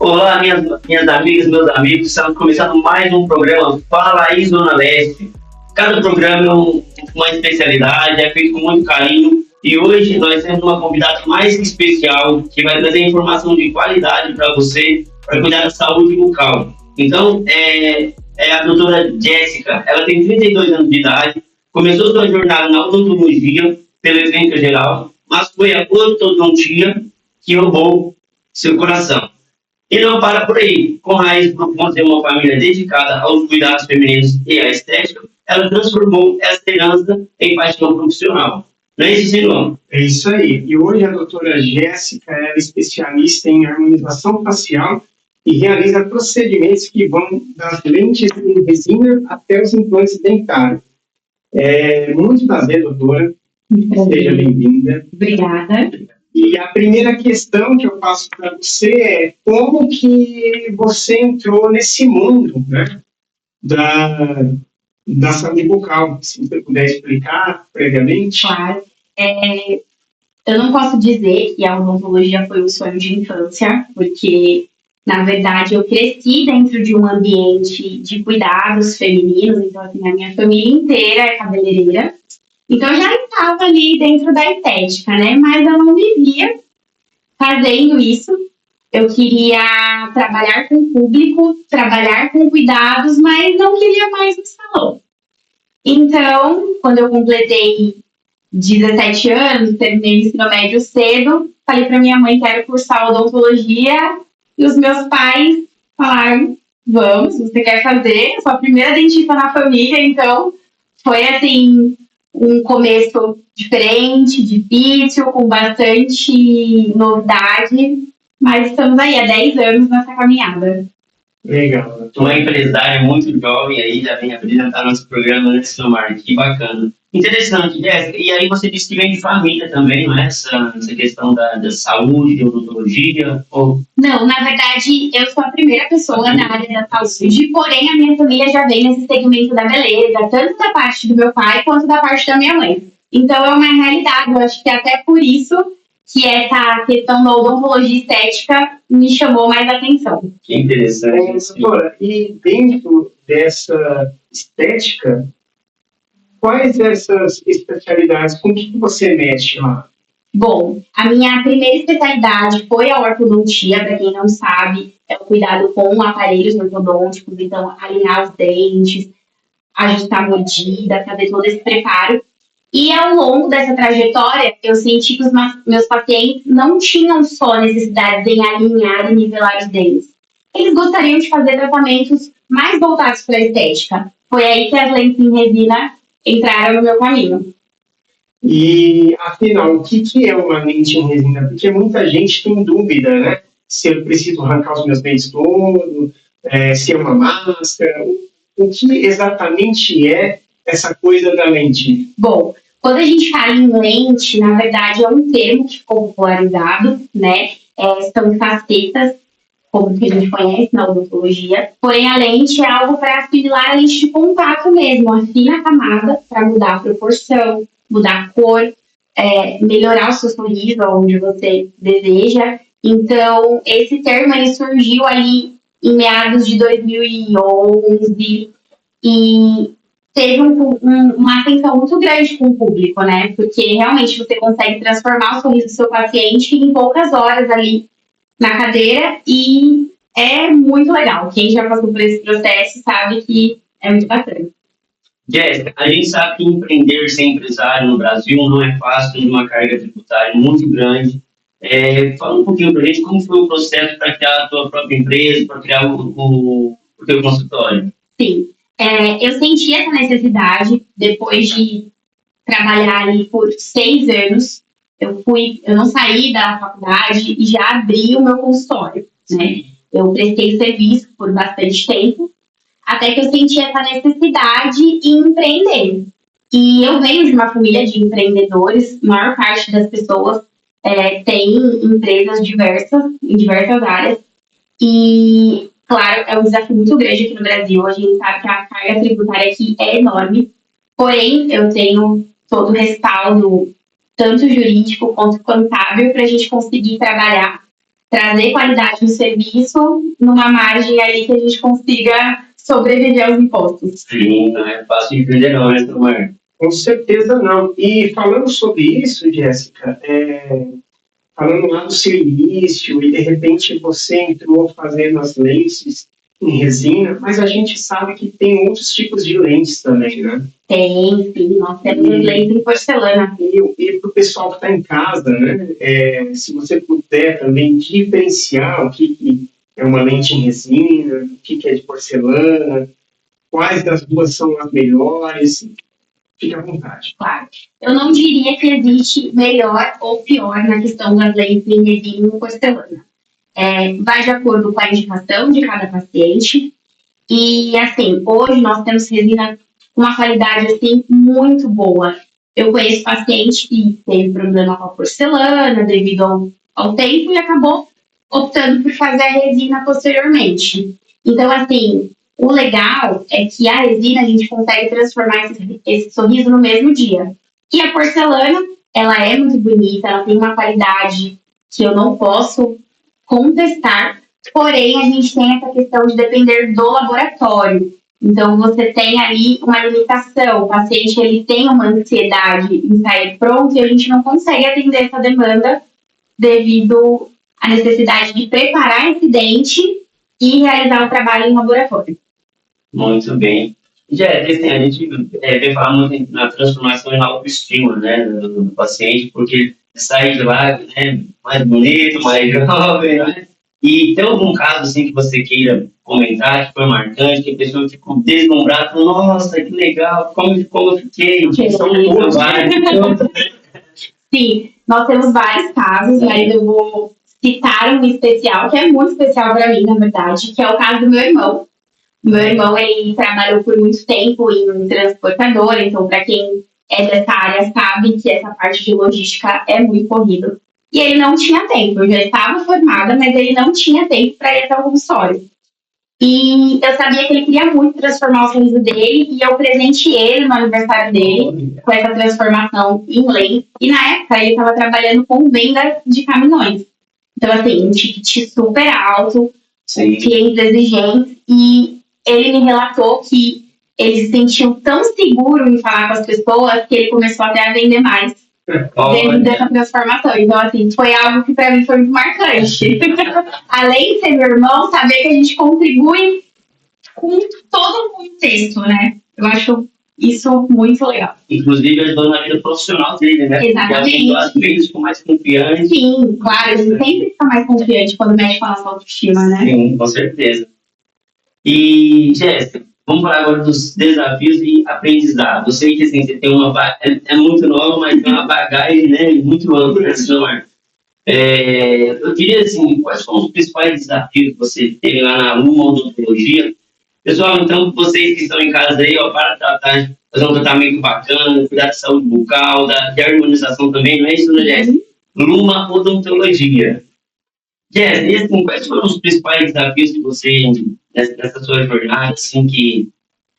Olá, minhas amigas, meus amigos, estamos começando mais um programa Fala aí Zona Leste. Cada programa é uma especialidade, é feito com muito carinho e hoje nós temos uma convidada mais que especial que vai trazer informação de qualidade para você, para cuidar da saúde bucal. Então, é a doutora Jéssica, ela tem 32 anos de idade, começou sua jornada na odontologia pela clínica geral, mas foi a ortodontia que roubou seu coração. E não para por aí. Com raiz profundas de uma família dedicada aos cuidados femininos e à estética, ela transformou essa herança em paixão profissional. Não é isso, Silvão? É isso aí. E hoje a doutora Jéssica é especialista em harmonização facial e realiza procedimentos que vão das lentes em resina até os implantes dentários. Muito prazer, doutora. Seja bem-vinda. Obrigada. E a primeira questão que eu faço para você é como que você entrou nesse mundo, né, da saúde bucal? Se você puder explicar previamente. Claro. Eu não posso dizer que a odontologia foi um sonho de infância, porque, na verdade, eu cresci dentro de um ambiente de cuidados femininos, então, assim, a minha família inteira é cabeleireira. Então, eu já estava ali dentro da estética, né? Mas eu não me via fazendo isso. Eu queria trabalhar com o público, trabalhar com cuidados, mas não queria mais no salão. Então, quando eu completei 17 anos, terminei o ensino médio cedo, falei para minha mãe que quero cursar odontologia e os meus pais falaram, vamos, você quer fazer, eu sou a primeira dentista na família, então foi assim um começo diferente, difícil, com bastante novidade, mas estamos aí há 10 anos nessa caminhada. Legal. Uma empresária muito jovem aí, já vem apresentar nosso programa nesse Silmar, que bacana. Interessante, Jéssica. E aí você disse que vem de família também, não é? Essa questão da saúde, de odontologia? Ou... Não, na verdade, eu sou a primeira pessoa na área da saúde, porém a minha família já vem nesse segmento da beleza, tanto da parte do meu pai quanto da parte da minha mãe. Então é uma realidade, eu acho que até por isso que essa questão da odontologia estética me chamou mais atenção. Que interessante. Doutora, e dentro dessa estética, quais essas especialidades, com que você mexe lá? Bom, a minha primeira especialidade foi a ortodontia, para quem não sabe, é o cuidado com aparelhos ortodônticos, então alinhar os dentes, ajustar a mordida, fazer todo esse preparo. E ao longo dessa trajetória, eu senti que os meus pacientes não tinham só necessidade em alinhar e nivelar os dentes. Eles gostariam de fazer tratamentos mais voltados para a estética. Foi aí que as lentes em resina entraram no meu caminho. E, afinal, o que é uma lente em resina? Porque muita gente tem dúvida, né? Se eu preciso arrancar os meus dentes todos, se é uma máscara. O que exatamente é essa coisa da lente? Bom, quando a gente fala em lente, na verdade é um termo que ficou popularizado, né? São facetas, como que a gente conhece na odontologia. Porém, a lente é algo para assimilar a lente de contato mesmo, a fina camada para mudar a proporção, mudar a cor, melhorar o seu sorriso onde você deseja. Então, esse termo ele surgiu ali em meados de 2011 e teve uma atenção muito grande com o público, né? Porque realmente você consegue transformar o sorriso do seu paciente em poucas horas ali na cadeira e é muito legal. Quem já passou por esse processo sabe que é muito bacana. Jéssica, a gente sabe que empreender, ser empresário no Brasil não é fácil, tem uma carga tributária muito grande. Fala um pouquinho pra gente como foi o processo para criar a tua própria empresa, para criar o teu consultório. Sim. Eu senti essa necessidade depois de trabalhar ali por 6 anos. Eu não saí da faculdade e já abri o meu consultório, né? Eu prestei serviço por bastante tempo, até que eu senti essa necessidade em empreender. E eu venho de uma família de empreendedores, a maior parte das pessoas tem empresas em diversas áreas, e claro, é um desafio muito grande aqui no Brasil. A gente sabe que a carga tributária aqui é enorme. Porém, eu tenho todo o respaldo, tanto jurídico quanto contábil, para a gente conseguir trabalhar trazer qualidade no serviço numa margem ali que a gente consiga sobreviver aos impostos. Sim, não é fácil de entender não, né, Tomar? Com certeza não. E falando sobre isso, Jéssica, falando lá do seu início e de repente você entrou fazendo as lentes em resina, mas a gente sabe que tem outros tipos de lentes também, né? Tem, sim, nós temos lentes em porcelana. E para o pessoal que está em casa, né? Se você puder também diferenciar o que é uma lente em resina, o que é de porcelana, quais das duas são as melhores, fique à vontade. Claro. Eu não diria que existe melhor ou pior na questão das lentes em resina e porcelana. Vai de acordo com a indicação de cada paciente. E, assim, hoje nós temos resina com uma qualidade, assim, muito boa. Eu conheço paciente que teve problema com a porcelana devido ao tempo e acabou optando por fazer a resina posteriormente. Então, assim, o legal é que a resina a gente consegue transformar esse sorriso no mesmo dia. E a porcelana, ela é muito bonita, ela tem uma qualidade que eu não posso contestar, porém a gente tem essa questão de depender do laboratório. Então você tem ali uma limitação, o paciente ele tem uma ansiedade em sair pronto e a gente não consegue atender essa demanda devido à necessidade de preparar esse dente e realizar o trabalho em laboratório. Muito bem. Assim, a gente vem falar muito na transformação e na autoestima, né, do paciente, porque sai de lá, né, mais bonito, mais jovem, né? E tem algum caso assim que você queira comentar, que foi marcante, que a pessoa ficou deslumbrada, falou, nossa, que legal, como eu fiquei, são muito vários. Sim, nós temos vários casos, mas eu vou citar um especial, que é muito especial para mim, na verdade, que é o caso do meu irmão. Meu irmão, ele trabalhou por muito tempo em transportadora, então para quem é dessa área sabe que essa parte de logística é muito corrida. E ele não tinha tempo, eu já estava formada, mas ele não tinha tempo para ir até o consultório. E eu sabia que ele queria muito transformar o sorriso dele, e eu presenteei ele no aniversário dele com essa transformação em lente. E na época ele estava trabalhando com venda de caminhões. Então, assim, um ticket super alto, clientes exigentes, e ele me relatou que ele se sentiu tão seguro em falar com as pessoas que ele começou até a vender mais dentro dessa transformação. Então, assim, foi algo que para mim foi muito marcante. Além de ser meu irmão, saber que a gente contribui com todo o contexto, né? Eu acho isso muito legal. Inclusive, ajudou na vida profissional dele, né? Exatamente. Às vezes ficam mais confiantes. Sim, claro, a gente sempre fica mais confiante quando mexe com a nossa autoestima, né? Sim, com certeza. E, Jéssica, vamos falar agora dos desafios e aprendizado. Eu sei que assim, você tem é muito nova, mas tem uma bagagem, né, muito ampla, né, eu queria, assim, quais foram os principais desafios que você teve lá na Luma Odontologia? Pessoal, então, vocês que estão em casa aí, ó, para tratar, fazer um tratamento bacana, cuidar da saúde bucal, de harmonização também, não é isso, né, Jéssica? Luma Odontologia. Jéssica, e assim, quais foram os principais desafios que você, nessa sua jornada, assim, que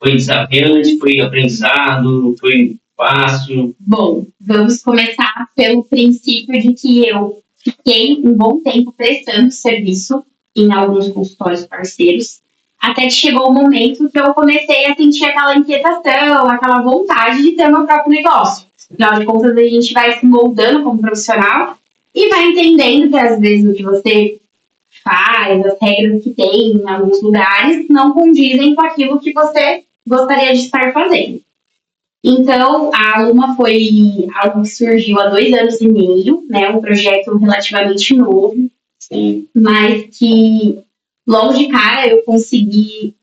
foi desafiante, foi aprendizado, foi fácil? Bom, vamos começar pelo princípio de que eu fiquei um bom tempo prestando serviço em alguns consultórios parceiros, até que chegou o momento que eu comecei a sentir aquela inquietação, aquela vontade de ter meu próprio negócio. Afinal de contas, a gente vai se moldando como profissional e vai entendendo que, às vezes, o que você faz, as regras que tem em alguns lugares, não condizem com aquilo que você gostaria de estar fazendo. Então, a Luma foi algo que surgiu há 2 anos e meio, né? Um projeto relativamente novo, Sim. mas que, logo de cara, eu consegui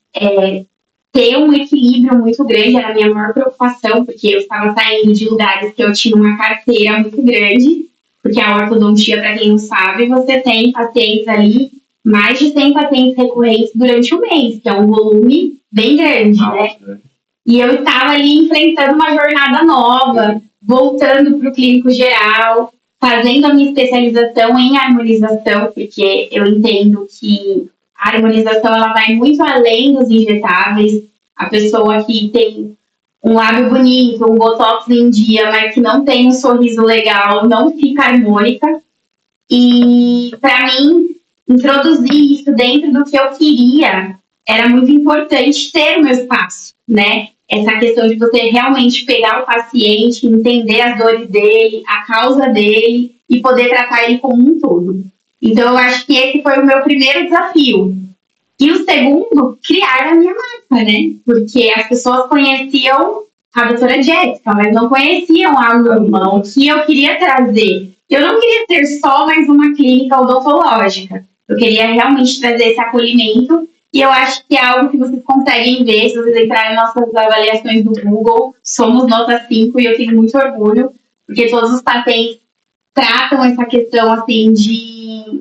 ter um equilíbrio muito grande, era a minha maior preocupação, porque eu estava saindo de lugares que eu tinha uma carteira muito grande, porque a ortodontia, para quem não sabe, você tem pacientes ali, mais de 100 pacientes recorrentes durante o mês, que é um volume bem grande, né? E eu estava ali enfrentando uma jornada nova, voltando para o clínico geral, fazendo a minha especialização em harmonização, porque eu entendo que a harmonização ela vai muito além dos injetáveis. A pessoa que tem um lábio bonito, um botox em dia, mas que não tem um sorriso legal, não fica harmônica. E, para mim, introduzir isso dentro do que eu queria, era muito importante ter o meu espaço, né? Essa questão de você realmente pegar o paciente, entender as dores dele, a causa dele e poder tratar ele como um todo. Então, eu acho que esse foi o meu primeiro desafio. E o segundo, criar a minha marca, né? Porque as pessoas conheciam a doutora Jéssica, mas não conheciam a Luma, o que eu queria trazer. Eu não queria ter só mais uma clínica odontológica. Eu queria realmente trazer esse acolhimento. E eu acho que é algo que vocês conseguem ver se vocês entrarem nas nossas avaliações do Google. Somos nota 5 e eu tenho muito orgulho, porque todos os pacientes tratam essa questão assim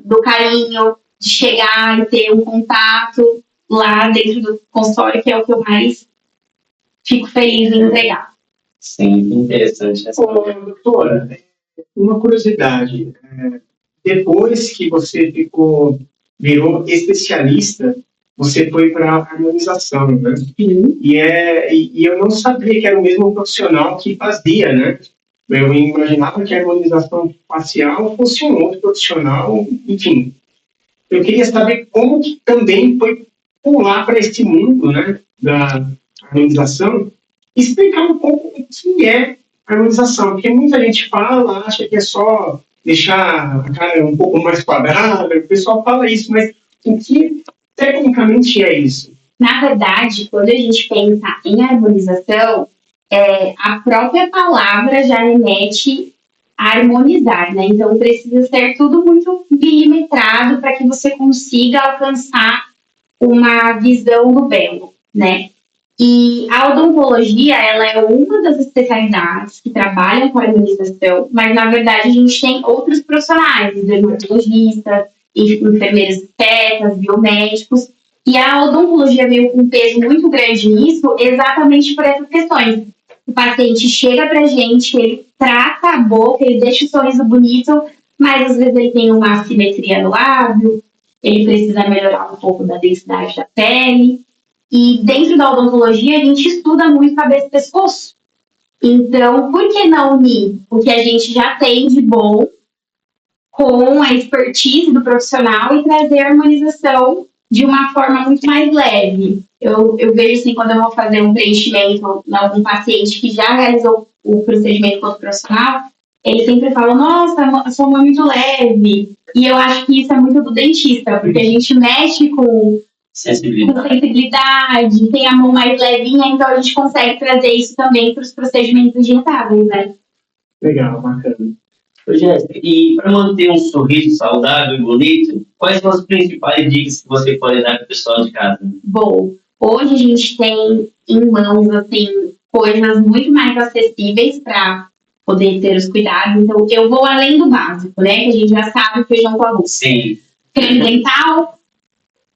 do carinho, de chegar e ter um contato lá dentro do consultório, que é o que eu mais fico feliz em entregar. Sim, interessante. Doutora, uma curiosidade. Depois que você virou especialista, você foi para a harmonização, né? E eu não sabia que era o mesmo profissional que fazia, né? Eu imaginava que a harmonização facial fosse um outro profissional, enfim. Eu queria saber como que também foi pular para esse mundo, né, da harmonização, e explicar um pouco o que é harmonização, porque muita gente fala, acha que é só deixar a cara um pouco mais quadrada, o pessoal fala isso, mas o que tecnicamente é isso? Na verdade, quando a gente pensa em harmonização, a própria palavra já remete a harmonizar, né? Então precisa ser tudo muito milimetrado para que você consiga alcançar uma visão do belo, né? E a odontologia, ela é uma das especialidades que trabalham com harmonização, mas na verdade a gente tem outros profissionais, dermatologistas, enfermeiros estetas, biomédicos, e a odontologia veio com um peso muito grande nisso exatamente por essas questões. O paciente chega pra gente, ele trata a boca, ele deixa o sorriso bonito, mas às vezes ele tem uma assimetria no lábio, ele precisa melhorar um pouco da densidade da pele. E dentro da odontologia, a gente estuda muito cabeça e pescoço. Então, por que não unir o que a gente já tem de bom com a expertise do profissional e trazer a harmonização de uma forma muito mais leve? Eu vejo assim, quando eu vou fazer um preenchimento em algum paciente que já realizou o procedimento com o profissional, ele sempre fala, nossa, a sua mão é muito leve. E eu acho que isso é muito do dentista, porque a gente mexe com sensibilidade, tem a mão mais levinha, então a gente consegue trazer isso também para os procedimentos dentáveis, né? Legal, bacana. Jéssica, e para manter um sorriso saudável e bonito, quais são as principais dicas que você pode dar para o pessoal de casa? Bom, hoje a gente tem em mãos, assim, coisas muito mais acessíveis para poder ter os cuidados. Então, eu vou além do básico, né? Que a gente já sabe, feijão com arroz. Sim. Creme dental,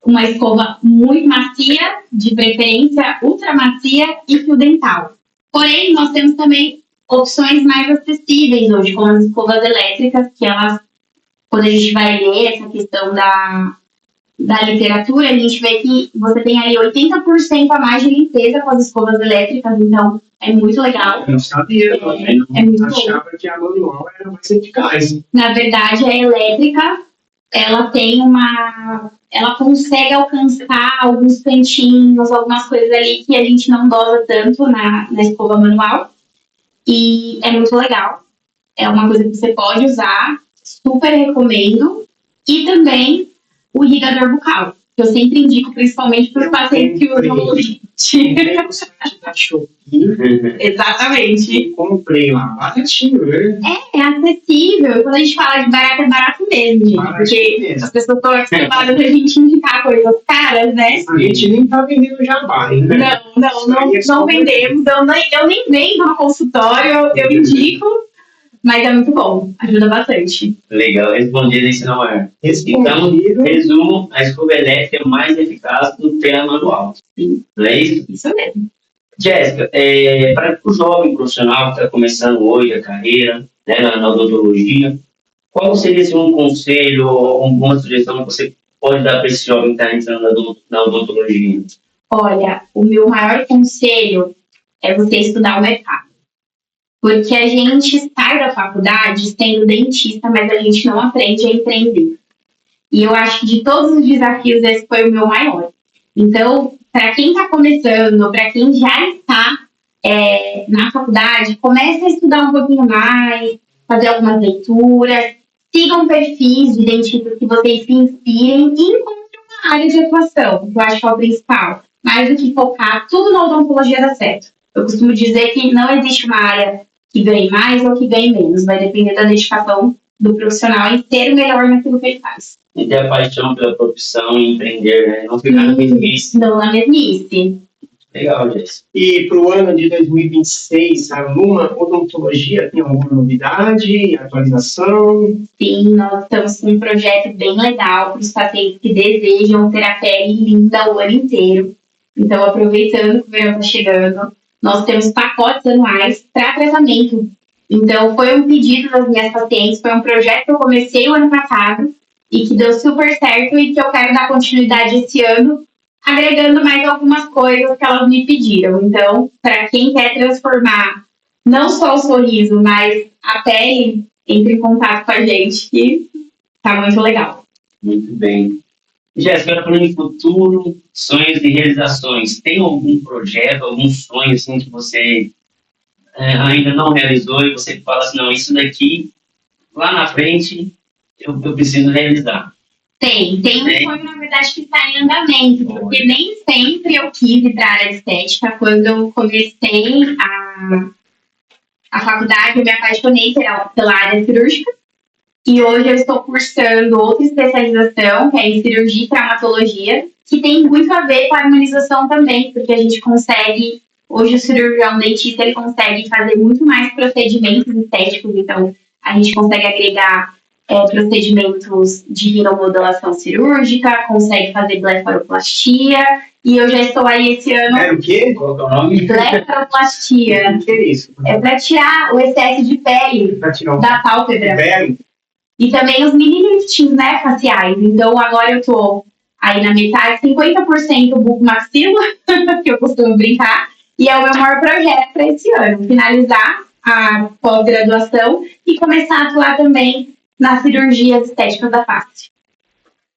uma escova muito macia, de preferência ultra macia, e fio dental. Porém, nós temos também opções mais acessíveis hoje, como as escovas elétricas, que elas, quando a gente vai ler essa questão da literatura, a gente vê que você tem ali 80% a mais de limpeza com as escovas elétricas, então é muito legal. Eu não sabia, é muito achava que a manual era mais eficaz. Na verdade, a elétrica, ela tem ela consegue alcançar alguns cantinhos, algumas coisas ali que a gente não dosa tanto na escova manual. E é muito legal. É uma coisa que você pode usar, super recomendo. E também o irrigador bucal, que eu sempre indico, principalmente para os pacientes que usam o leite. Comprei no site da Shopee. Exatamente. Comprei lá, baratinho, né? É acessível. E quando a gente fala de barato, é barato mesmo, gente. Barato Porque mesmo. as pessoas estão acostumadas a gente indicar coisas caras, né? A gente nem tá vendendo jabá, né? Não vendemos. Eu nem vendo no consultório, eu indico. Mas é muito bom, ajuda bastante. Legal, respondido esse não é. Então, Respondido. resumo, a escova elétrica é mais eficaz do que a manual. Sim. Não é isso? Isso mesmo. Jéssica, para o jovem profissional que está começando hoje a carreira, né, na odontologia, qual seria assim, um conselho ou alguma sugestão que você pode dar para esse jovem que está entrando na odontologia? Olha, o meu maior conselho é você estudar o mercado. Porque a gente sai da faculdade sendo dentista, mas a gente não aprende a empreender. E eu acho que de todos os desafios, esse foi o meu maior. Então, para quem está começando, para quem já está na faculdade, comece a estudar um pouquinho mais, fazer algumas leituras, sigam perfis de dentistas que vocês se inspirem e encontrem uma área de atuação, que eu acho que é o principal. Mais do que focar tudo na odontologia dá certo. Eu costumo dizer que não existe uma área que ganhe mais ou que ganhe menos. Vai depender da dedicação do profissional em ser o melhor naquilo que ele faz. E ter a paixão pela profissão e empreender, né? Não ficar na mesmice. Não na mesmice. Legal, Jéssica. E para o ano de 2026, a Luma Odontologia tem alguma novidade, atualização? Sim, nós estamos com um projeto bem legal para os pacientes que desejam ter a pele linda o ano inteiro. Então, aproveitando que o verão está chegando, nós temos pacotes anuais para tratamento. Então, foi um pedido das minhas pacientes, foi um projeto que eu comecei o ano passado e que deu super certo e que eu quero dar continuidade esse ano, agregando mais algumas coisas que elas me pediram. Então, para quem quer transformar não só o sorriso, mas a pele, entre em contato com a gente, que tá muito legal. Muito bem. Jéssica, falando em futuro, sonhos e realizações, tem algum projeto, algum sonho assim que você ainda não realizou e você fala assim, não, isso daqui, lá na frente, eu preciso realizar? Tem um sonho, na verdade, que está em andamento, porque nem sempre eu quis ir para a área de estética. Quando eu comecei a faculdade, eu me apaixonei pela área cirúrgica, e hoje eu estou cursando outra especialização, que é em cirurgia e traumatologia, que tem muito a ver com a harmonização também, porque a gente consegue, hoje o cirurgião dentista, ele consegue fazer muito mais procedimentos estéticos, então a gente consegue agregar procedimentos de rinomodelação cirúrgica, consegue fazer blefaroplastia, e eu já estou aí esse ano... É o quê? Qual é o nome? Blefaroplastia. O que é isso? É para tirar o excesso de pele da pálpebra. Pele. E também os mini liftings, né, faciais. Então, agora eu tô aí na metade, 50% bucomaxila, que eu costumo brincar, e é o meu maior projeto para esse ano, finalizar a pós-graduação e começar a atuar também nas cirurgias estéticas da face.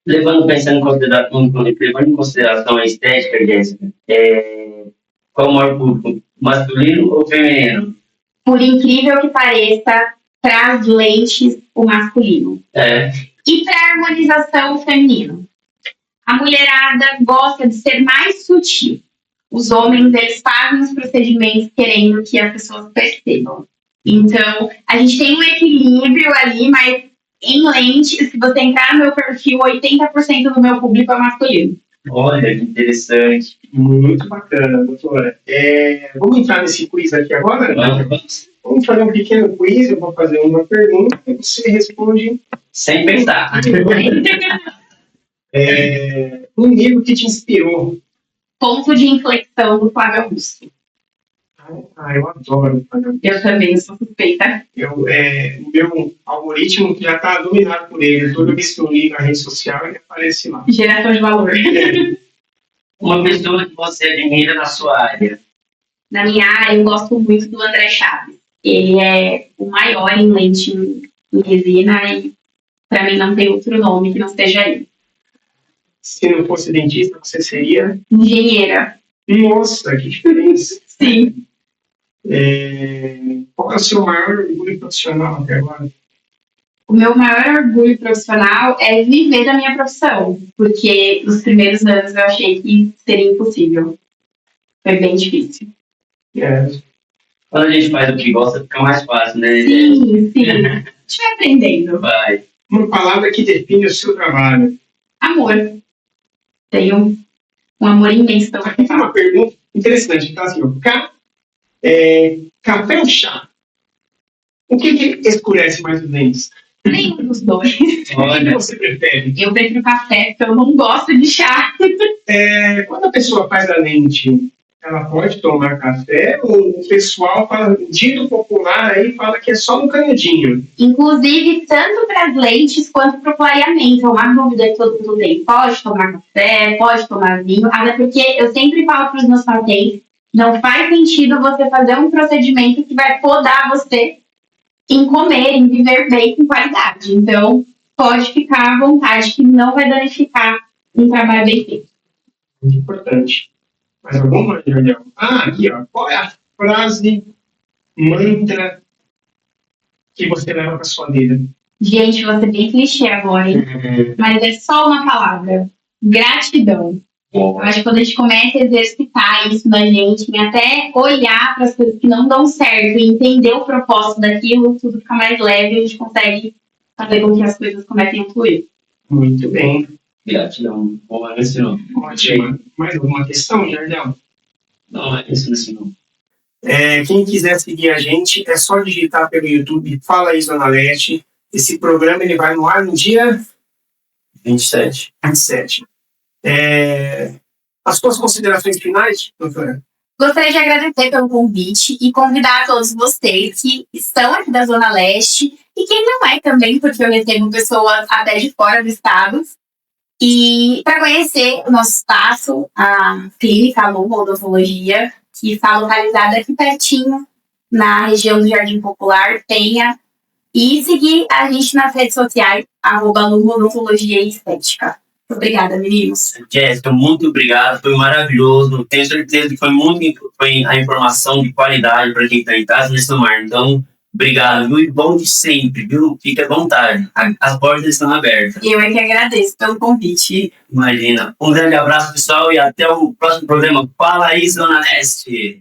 Levando em consideração a estética, Jéssica, qual o maior público, masculino ou feminino? Por incrível que pareça, para as lentes, o masculino. E para a harmonização, o feminino. A mulherada gosta de ser mais sutil. Os homens, eles fazem os procedimentos querendo que as pessoas percebam. Então, a gente tem um equilíbrio ali, mas em lente, se você entrar no meu perfil, 80% do meu público é masculino. Olha, que interessante. Muito bacana, doutora. Vamos entrar nesse quiz aqui agora? Vamos fazer um pequeno quiz, eu vou fazer uma pergunta e você responde... Sem pensar. Um livro que te inspirou? Ponto de Inflexão, do Flávio Augusto. Eu adoro. Eu também sou suspeita. O meu algoritmo já está dominado por ele. Toda vez que eu ligo a rede social, ele aparece lá. Geração de valor. Uma pessoa que você admira na sua área? Na minha área, eu gosto muito do André Chaves. Ele é o maior em lente em resina e, para mim, não tem outro nome que não seja ele. Se não fosse dentista, você seria? Engenheira. Nossa, que diferença. Sim. Qual é o seu maior orgulho profissional até agora? O meu maior orgulho profissional é viver da minha profissão, porque nos primeiros anos eu achei que seria impossível. Foi bem difícil. Quando a gente faz o que gosta, fica mais fácil, né? Sim. A gente vai aprendendo. Vai. Uma palavra que define o seu trabalho. Amor. Tenho um amor imenso pelo Aqui tem uma pergunta interessante. Então, assim, café ou chá? O que escurece mais os dentes? Nenhum dos dois. O que você prefere? Eu prefiro café, porque eu não gosto de chá. Quando a pessoa faz a lente, ela pode tomar café? Ou o pessoal fala, dito popular aí, fala que é só no canudinho? Inclusive, tanto para as lentes quanto para o clareamento. É uma dúvida que todo mundo tem. Pode tomar café, pode tomar vinho. Até porque eu sempre falo para os meus pacientes, não faz sentido você fazer um procedimento que vai podar você em comer, em viver bem com qualidade. Então, pode ficar à vontade, que não vai danificar um trabalho bem feito. Muito importante. Mais alguma, Jardel? Aqui, ó. Qual é a frase, mantra que você leva para sua vida? Gente, vou ser bem clichê agora, hein? Mas é só uma palavra. Gratidão. Eu acho que quando a gente começa a exercitar isso na gente, em até olhar para as coisas que não dão certo e entender o propósito daquilo, tudo fica mais leve e a gente consegue fazer com que as coisas comecem a fluir. Muito bem. Gratidão. Bom, esse não. Ótimo. Mais alguma questão, Jardel? Não, esse não. Quem quiser seguir a gente, é só digitar pelo YouTube Fala aí Zona Leste. Esse programa ele vai no ar no dia 27. 27. As suas considerações finais, doutora? Gostaria de agradecer pelo convite e convidar a todos vocês que estão aqui da Zona Leste e quem não é também, porque eu recebo pessoas até de fora do estado, e para conhecer o nosso espaço, a Clínica Lumbo Odontologia, que está localizada aqui pertinho, na região do Jardim Popular, Penha, e seguir a gente nas redes sociais, @Lumbo Odontologia e Estética. Obrigada, meninos. Jéssica, muito obrigado, foi maravilhoso. Tenho certeza que foi a informação de qualidade para quem está em casa nesse mar. Então, obrigado, viu? E bom de sempre, viu? Fique à vontade. As portas estão abertas. Eu é que agradeço pelo convite. Imagina. Um grande abraço, pessoal, e até o próximo programa. Fala aí, Zona Leste!